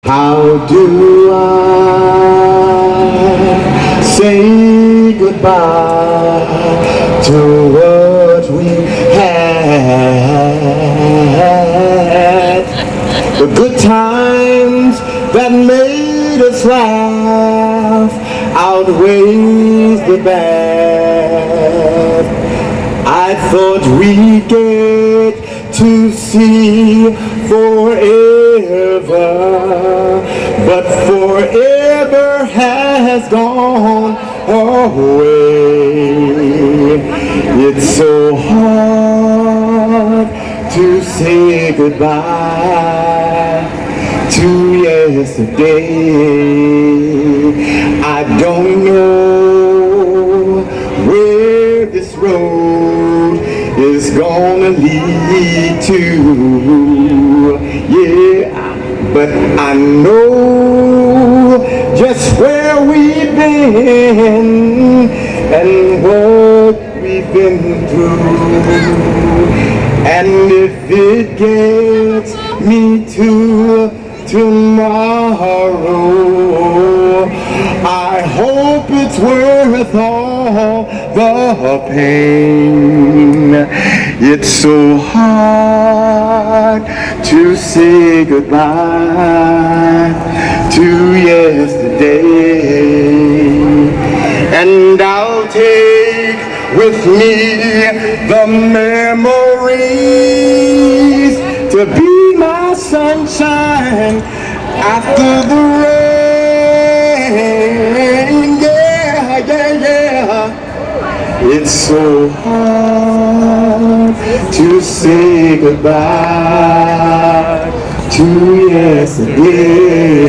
How do I say goodbye to what we had? The good times that made us laugh outweighs the bad. I thought we'd get to see forever, but forever has gone away. It's so hard to say goodbye to yesterday. I don't know where this road is gonna lead to, yeah, but I know just where we've been and what we've been through. And if it gets me to tomorrow, I hope it's worth all the pain. It's so hard to say goodbye to yesterday. And I'll take with me the memories to be my sunshine after the rain. Yeah, yeah, yeah. It's so hard to say goodbye to yesterday.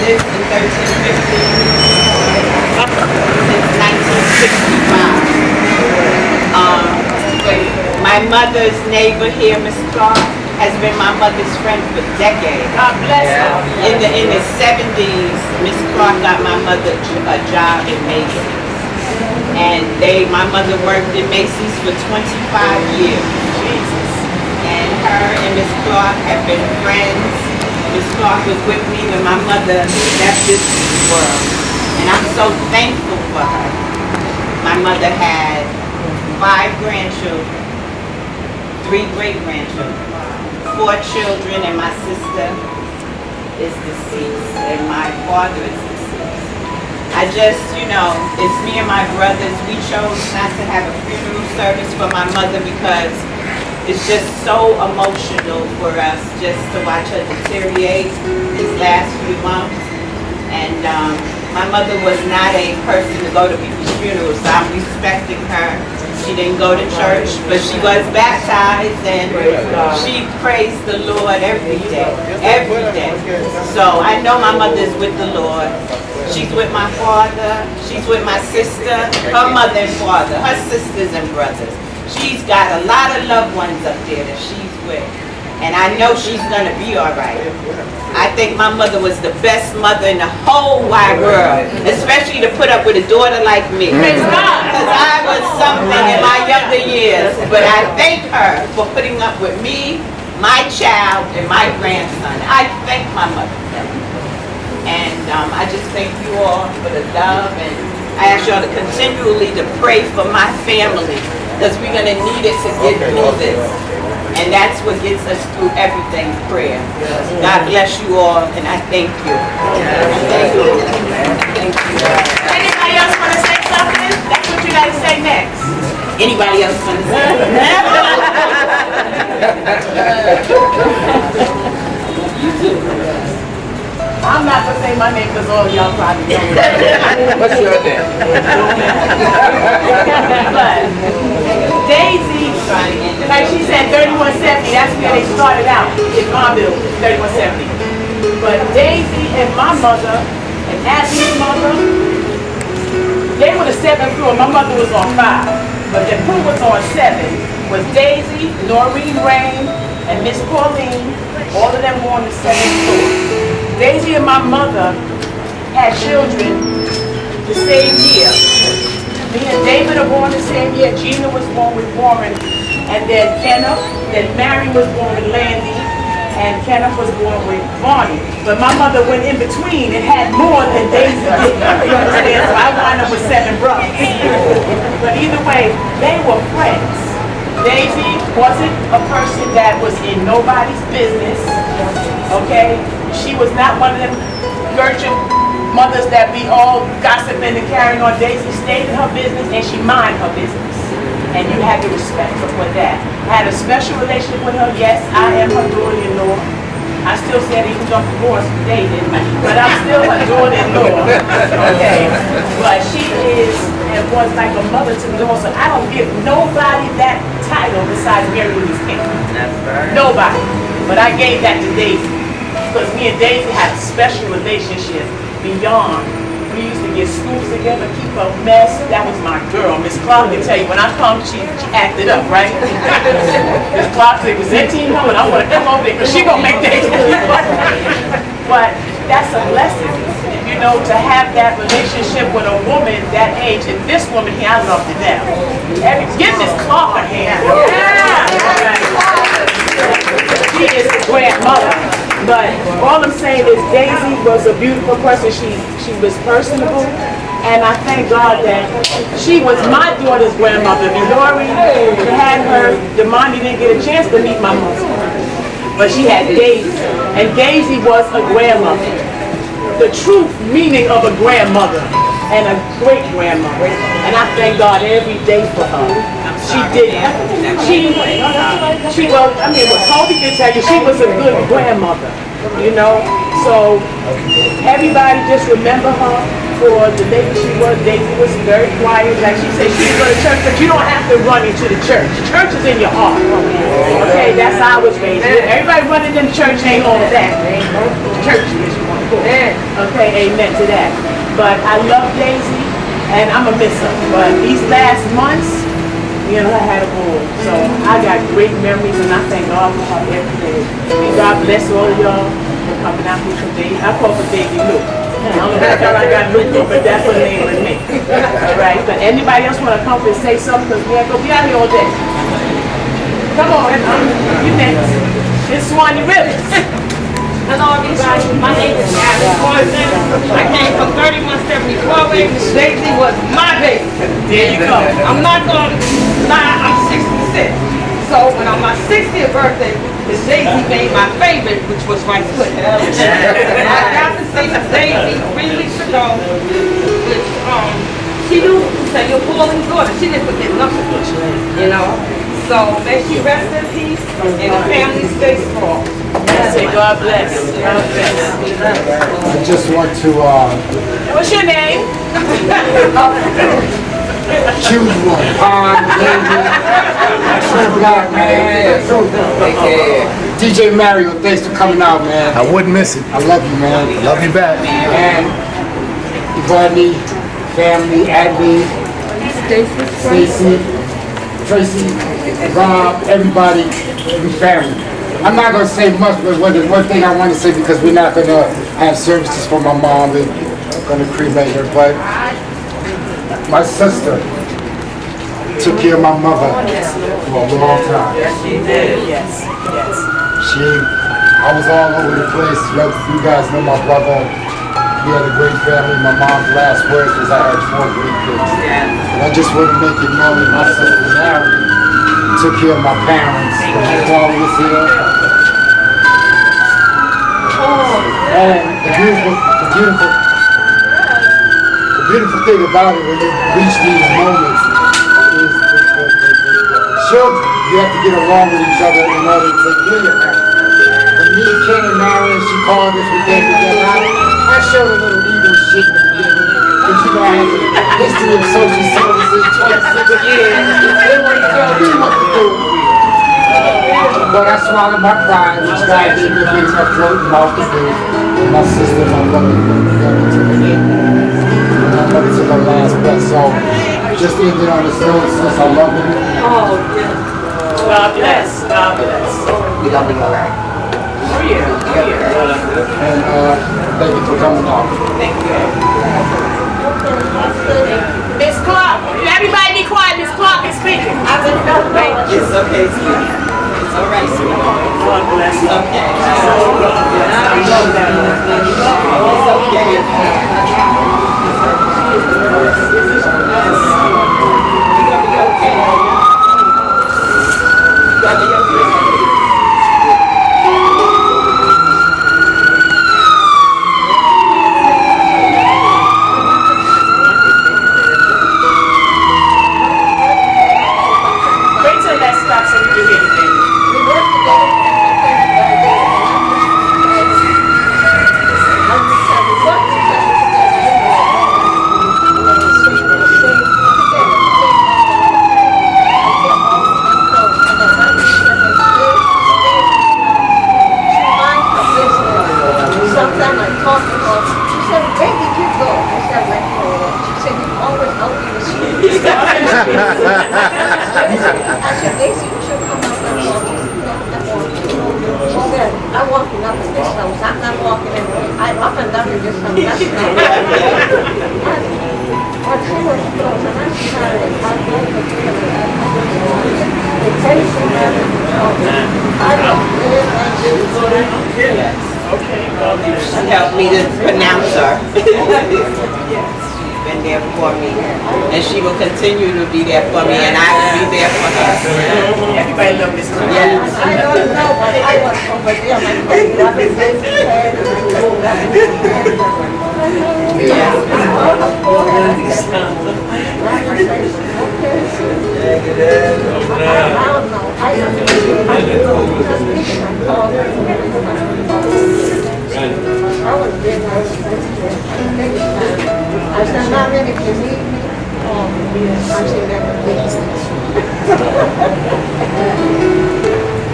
This in 1350 since 1965. My mother's neighbor here, Miss Clark, has been my mother's friend for decades. God bless her. In the 70s, Miss Clark got my mother a job in Macy's, and my mother worked in Macy's for 25 years. Jesus. And her and Miss Clark have been friends. Miss Clark was with me when my mother left this world, and I'm so thankful for her. My mother had 5 grandchildren, 3 great-grandchildren, 4 children, and my sister is deceased, and my father is deceased. It's me and my brothers, we chose not to have a funeral service for my mother because it's just so emotional for us just to watch her deteriorate these last few months. And my mother was not a person to go to people's funerals, so I'm respecting her. She didn't go to church, but she was baptized, and she praised the Lord every day, every day. So I know my mother's with the Lord. She's with my father, she's with my sister, her mother and father, her sisters and brothers. She's got a lot of loved ones up there that she's with, and I know she's gonna be all right. I think my mother was the best mother in the whole wide world, especially to put up with a daughter like me. Praise God! Because I was something in my younger years, but I thank her for putting up with me, my child, and my grandson. I thank my mother for that. And I just thank you all for the love, and I ask y'all to continually to pray for my family, because we're going to need it to get through this. And that's what gets us through everything, prayer. God bless you all, and I thank you. Thank you. Thank you. Anybody else want to say something? That's what you got to say next. Anybody else want to say? You too. I'm not going to say my name because all of y'all probably know it. What's your name? But Daisy Like she said, 3170, that's where they started out in Farmville, 3170. But Daisy and my mother, and Abby's mother, they were the 7th floor. My mother was on 5. But the who was on 7 was Daisy, Noreen Rain, and Miss Pauline. All of them were on the 7th floor. Daisy and my mother had children the same year. Me and David are born the same year. Gina was born with Warren, and then Kenneth. Then Mary was born with Landy, and Kenneth was born with Barney. But my mother went in between and had more than Daisy did. You understand? So I wound up with 7 brothers. But either way, they were friends. Daisy wasn't a person that was in nobody's business. Okay? She was not one of them Gertrude mothers that be all gossiping and carrying on. Daisy stayed in her business and she minded her business. And you had to respect her for that. I had a special relationship with her. Yes, I am her daughter-in-law. I still said even though divorced David, but I'm still her daughter-in-law. Okay. But she is and was like a mother to me also. I don't give nobody that title besides Mary Louise King. Nobody. But I gave that to Daisy. Because me and Daisy had a special relationship beyond. We used to get schools together, keep a mess. That was my girl. Miss Clark can tell you, when I come, she acted up, right? Miss Clark said, was 18 and I want to come over there because she going to make things. But that's a blessing, you know, to have that relationship with a woman that age. And this woman here, I love to death. Give Miss Clark a hand. She is a grandmother. But all I'm saying is Daisy was a beautiful person. She was personable. And I thank God that she was my daughter's grandmother. Lori had her, Damani didn't get a chance to meet my mother. But she had Daisy. And Daisy was a grandmother. The true meaning of a grandmother and a great grandmother. And I thank God every day for her. She did. Well, I mean, what Toby can tell you, she was a good grandmother, you know. So everybody just remember her for the lady she was. Daisy was very quiet. Like she said, she would go to church, but you don't have to run into the church. Church is in your heart. Okay, that's how I was raised. Everybody running in church ain't all of that. Church is okay, amen to that. But I love Daisy, and I'm a miss her. But these last months, you know, I had a ball. So I got great memories, and I thank God for her every day. And God bless all of y'all for coming out here for Daisy. I call for Daisy Luke. I don't know if I got Luke, but that's her name with me. All right, but anybody else want to come and say something? Because we ain't gonna be out here all day. Come on, you next. It's Swanee Rivers. Hello everybody, my name is Alice Thornton. I came from 3174 way. Miss Daisy was my baby. There you go. I'm not going to lie, I'm 66. So when on my 60th birthday, Miss Daisy made my favorite, which was right foot. I got to see Miss Daisy 3 weeks ago, which she knew to say you're Pauling's daughter. She didn't forget nothing, you know. So may she rest in peace and the family stay strong. Say God bless. God bless. I just want to What's your name? choose one. True Black, man. DJ Mario, thanks for coming out, man. I wouldn't miss it. I love you, man. Love you back. And Ivani, family, Adley, Stacy, Tracy, Rob, everybody, we family. I'm not going to say much, but there's one thing I want to say because we're not going to have services for my mom. We're going to cremate her, but my sister took care of my mother for a long time. Yes, she did. Yes, yes. I was all over the place. You guys know my brother. He had a great family. My mom's last words was I had 4 great kids. And I just want to make it known that my sister Mary took care of my parents when my father was here. And the beautiful thing about it when you reach these moments is the children. You have to get along with each other in order to take care of your parents. When me and Ken and Marion, she called us, we came together. I showed a little ego shit in the beginning. Because you know I had the history of social services, 26 years. They wouldn't tell me what to do. But I swallowed my pride, which God gave me a big enough throat and mouth to do. And my sister, my brother, together to the end. And I love it to the last breath. So, just ending on this note, since I love you. Oh, yes. God bless. God bless. You got me all right. Oh, yeah. Oh, yeah. And thank you for coming on. Thank you. Miss Clark, everybody be quiet. Miss Clark is speaking. I've been It's okay, sweetie. It's all right, sweetie. God bless. It's okay. Wait till that stops so we can hear the baby. We work together. Sometimes I talk to her. She said, "Where did you go?" I said, "I went home." She said, "You always out in the street." I said, "Daisy, you should come out and walk." She said, "I'm walking up in this house. I'm not walking in. I'm up and down in this house." That's not but she was close, and I'm sorry. I'm going to the tension I don't live and do. Okay, God bless. She helped me to pronounce her. She's been there for me, and she will continue to be there for me, and I will be there for her. Everybody love Miss Clark. Yes. I don't know, but I was over there, my cousin, I was there, and I told her. I said, "Not really, if you need me." I said,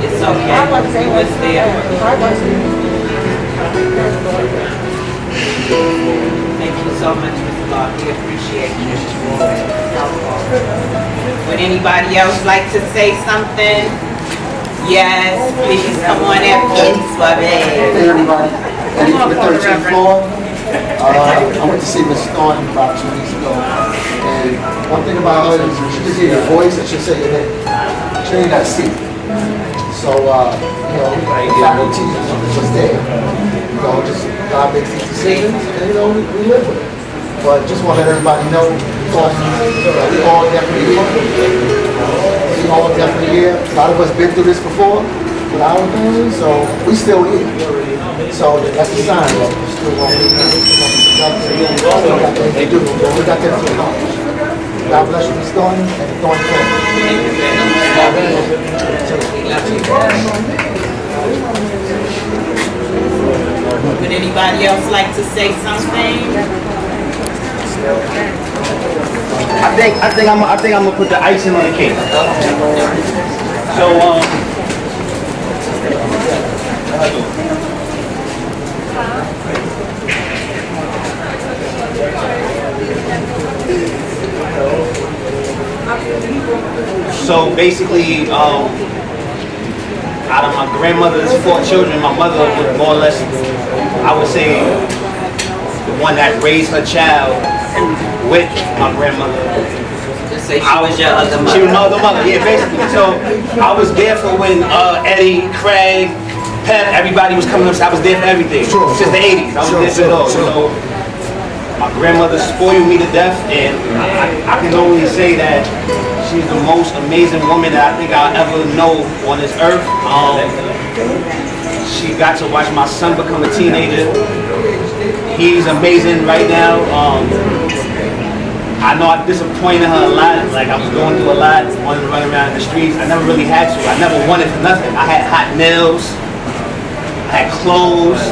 It's okay. I was there. She was there. I wasn't. Thank you so much, Ms. Clark. We appreciate you. Would anybody else like to say something? Yes, please come on up, please, for me. Hey everybody, Eddie from the 13th floor. I went to see Miss Thornton about 2 weeks ago, and one thing about her is she just hear your voice and she'll say your name. She ain't got to see. So, the faculty is just there. Just God makes these decisions, and we live with it. But just want to let everybody know, we all definitely here. We all definitely here. A lot of us been through this before with our family, so we still here. So that's a sign that we still want to be here. They do. We got that to accomplish. God bless you, Miss Thornton, and the Thornton family. Would anybody else like to say something? I think I'm gonna put the icing on the cake. So So basically, out of my grandmother's 4 children, my mother was more or less, I would say, the one that raised her child with my grandmother. Just say she was your other mother. She was my other mother, yeah, basically. So I was there for when Eddie, Craig, Pep, everybody was coming up. So I was there for everything. Since the 80s, I was there for it all. So my grandmother spoiled me to death, and I can only say that she's the most amazing woman that I think I'll ever know on this earth. She got to watch my son become a teenager. He's amazing right now. I know I disappointed her a lot. Like, I was going through a lot, wanted to run around in the streets. I never really had to. I never wanted for nothing. I had hot nails. I had clothes.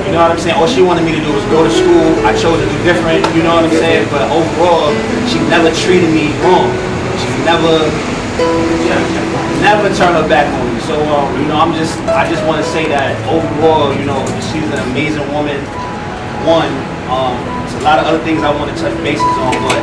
You know what I'm saying? All she wanted me to do was go to school. I chose to do different, you know what I'm saying? But overall, she never treated me wrong. She never turned her back on me. So, you know, I just want to say that overall, you know, she's an amazing woman. One, there's a lot of other things I want to touch bases on, but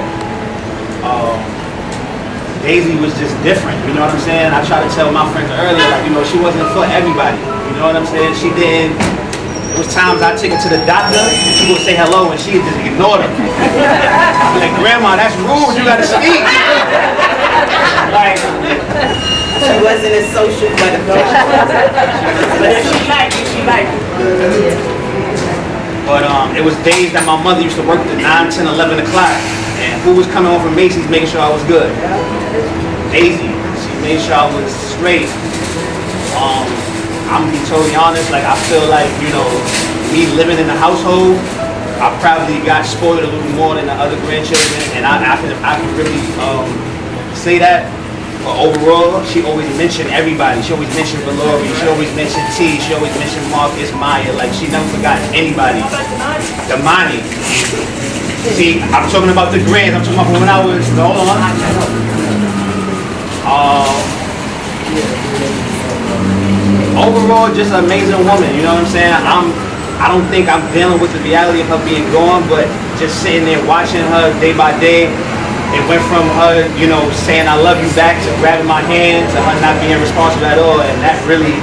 Daisy was just different, you know what I'm saying? I tried to tell my friends earlier, like, you know, she wasn't for everybody, you know what I'm saying? She didn't. There was times I take her to the doctor, and she would say hello, and she would just ignore them. I'm like, Grandma, that's rude, you gotta speak. Like, She wasn't a social butterfly. But if she liked you, she liked you. but it was days that my mother used to work till 9, 10, 11 o'clock, and who was coming home from Macy's making sure I was good? Daisy. She made sure I was straight. I'm gonna be totally honest, like I feel like, you know, me living in the household, I probably got spoiled a little more than the other grandchildren, and I can really say that. But overall, she always mentioned everybody. She always mentioned Valori, she always mentioned T, she always mentioned Marcus, Maya, like she never forgot anybody. Damani. See, I'm talking about the grands, I'm talking about when I was, hold on. Overall, just an amazing woman, you know what I'm saying? I don't think I'm dealing with the reality of her being gone, but just sitting there watching her day by day, it went from her, you know, saying I love you back to grabbing my hand to her not being responsible at all, and that really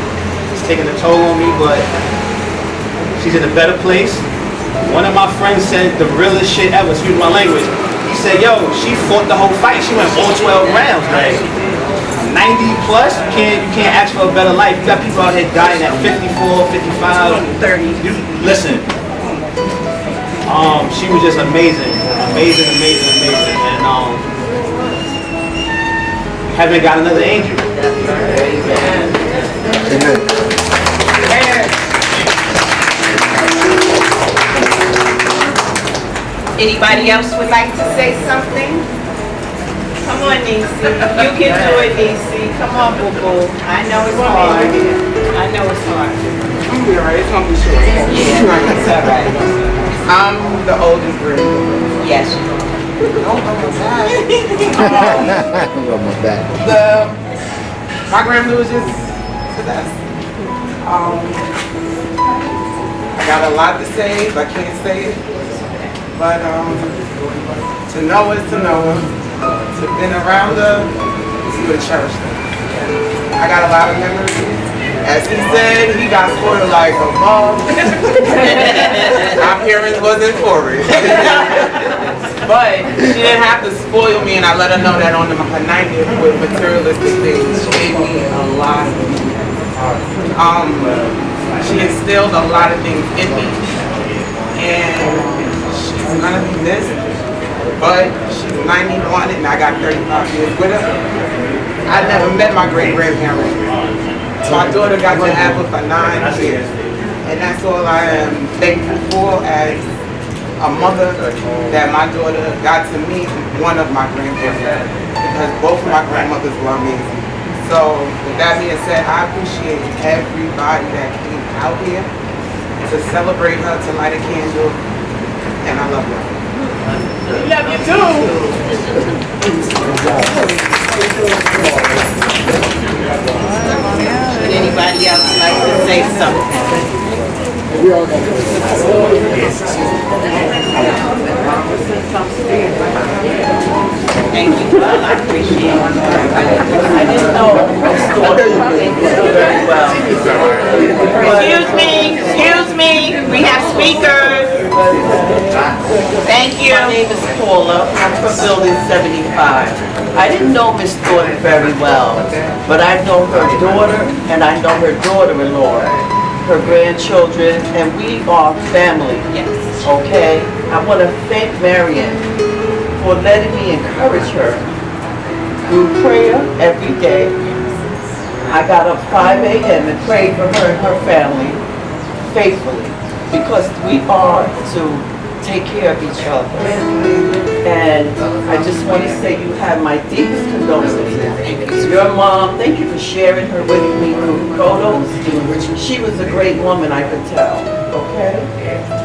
is taking a toll on me, but she's in a better place. One of my friends said the realest shit ever, excuse my language. He said, yo, she fought the whole fight. She went all 12 rounds, like 90 plus, you can't ask for a better life. You got people out here dying at 54, 55, 30. Listen, she was just amazing, amazing, amazing, amazing, and haven't got another angel. Amen. Anybody else would like to say something? Come on, Nisi. You can do it, Nisi. Come on, boo boo. I know it's hard. I know it's hard. I'm be alright, it's gonna be short. Yeah, it's all right. I'm the oldest granddaughter. Yes. My grandmother was just the best. I got a lot to say, but I can't say it. But to know is to know her. To been around her is to cherish her. I got a lot of memories. As he said, he got spoiled like a mom. My parents wasn't for it. But she didn't have to spoil me, and I let her know that on her 90th with materialistic things. She gave me a lot. She instilled a lot of things in me. And she's gonna be missed. But she's 91 and I got 35 years with her. I never met my great-grandparents. My daughter got to have her for 9 years. And that's all I am thankful for as a mother, that my daughter got to meet one of my grandparents. Because both of my grandmothers were amazing. So with that being said, I appreciate everybody that came out here to celebrate her, to light a candle. And I love her. We love you too. Would anybody else like to say something? Thank you, well, I appreciate it. I didn't know Miss Thornton very well. Excuse me, we have speakers. Thank you. My name is Paula. I'm from Building 75. I didn't know Miss Thornton very well, but I know her daughter and I know her daughter-in-law, her grandchildren, and we are family. Yes. Okay? I want to thank Marion for letting me encourage her through prayer every day. I got up 5 a.m. and prayed for her and her family faithfully, because we are to take care of each other. And I just want to say you have my deepest condolences. Your mom, thank you for sharing her with me through photos. She was a great woman, I could tell, okay?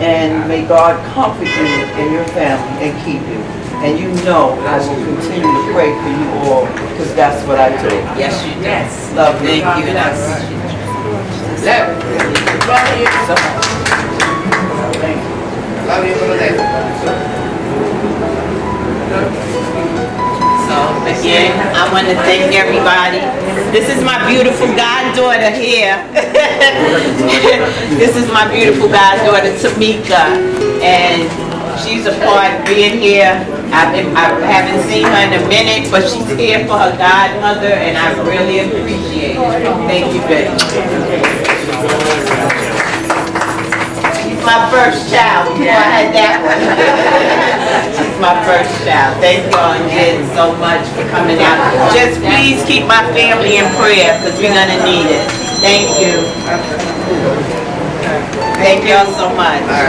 And may God comfort you and your family and keep you. And you know I will continue to pray for you all, because that's what I do. Yes, you do. Yes. Love you. Thank you, and I appreciate you. Love you so much. Thank you. Love you for the day. So again, I want to thank everybody. This is my beautiful goddaughter here. This is my beautiful goddaughter Tamika, and she's a part being here. I haven't seen her in a minute, but she's here for her godmother, and I really appreciate it. Thank you, baby. She's my first child. Before I had that one. She's my first child. Thank y'all again so much for coming out. Just please keep my family in prayer, because we're gonna need it. Thank you. Thank y'all so much. Hi,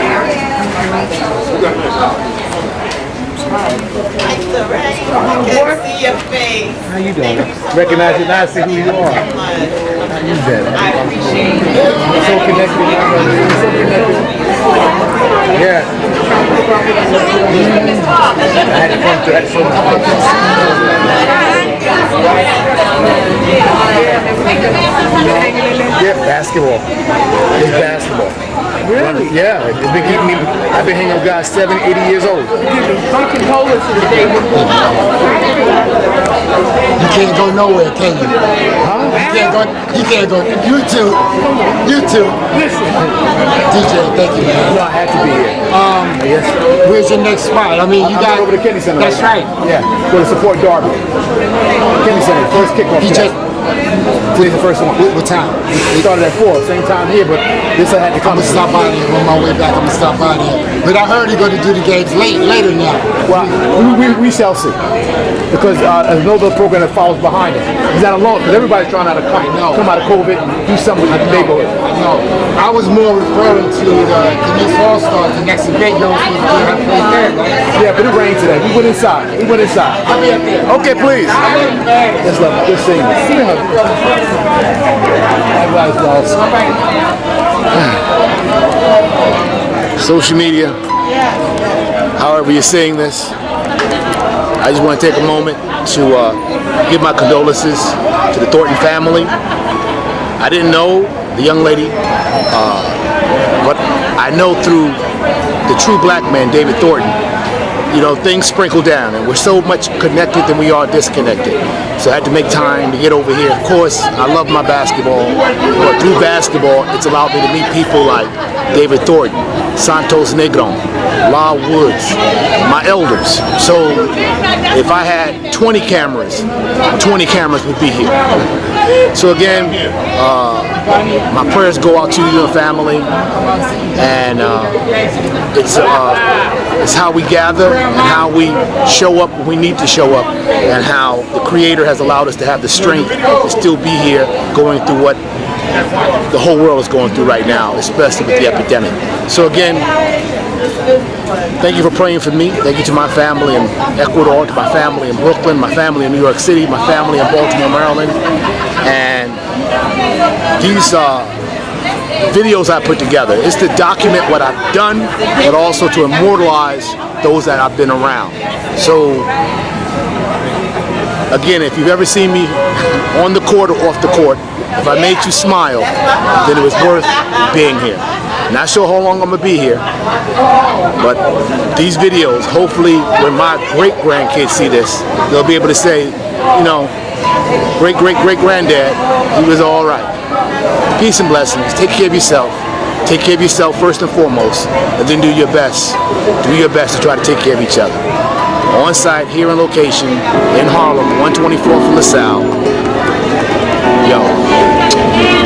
Lorraine. I can see your face. How you doing? Recognize you now, see who you are. You bet. I appreciate it. We're so connected. We're so connected. Yeah. I had to come to that so yeah, basketball. It's basketball. Really? Yeah, it's been keeping me. I've been hanging with guys 70, 80 years old. My condolences, David. You can't go nowhere, can you? Huh? You can't go. You too. Listen. DJ, thank you, man. No, I had to be here. Yes. Where's your next spot? I mean, you I'm got over to Kennedy Center. That's right. Yeah, for the support Darby. Kennedy Center, first kickoff. DJ, Today's the first one. what time? We started at 4, same time here, but this I had to I'm come. gonna stop by there on my way back. I'm gonna stop by there. But I heard you're gonna do the games later now. Well, we shall see. Because there's no other program that follows behind it. He's not alone, because everybody's trying to come out of COVID and do something with the neighborhood. I know. I was more referring to the next All-Stars, the next event you're supposed to do on the 23rd, right? Yeah, but it rained today. We went inside. I'll be up there. Okay, please. Yes, love. Good seeing you. Social media, however you're seeing this, I just want to take a moment to give my condolences to the Thornton family. I didn't know the young lady, but I know through the true black man, David Thornton, you know, things sprinkle down, and we're so much connected than we are disconnected. So I had to make time to get over here. Of course, I love my basketball, but through basketball, it's allowed me to meet people like David Thornton, Santos Negron, La Woods, my elders. So if I had 20 cameras would be here. So again, my prayers go out to you and family, and it's how we gather and how we show up when we need to show up, and how the Creator has allowed us to have the strength to still be here going through what the whole world is going through right now, especially with the epidemic. So again, thank you for praying for me. Thank you to my family in Ecuador, to my family in Brooklyn, my family in New York City, my family in Baltimore, Maryland. And these videos I put together, it's to document what I've done, but also to immortalize those that I've been around. So again, if you've ever seen me on the court or off the court, if I made you smile, then it was worth being here. Not sure how long I'm gonna be here, but these videos, hopefully when my great-grandkids see this, they'll be able to say, you know, great-great-great-granddad, he was all right. Peace and blessings. Take care of yourself. Take care of yourself first and foremost, and then do your best. Do your best to try to take care of each other. On site, here in location, in Harlem, 124th from LaSalle. Yo,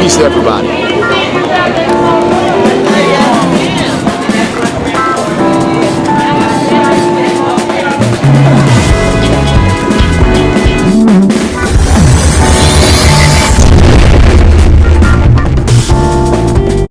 peace to everybody.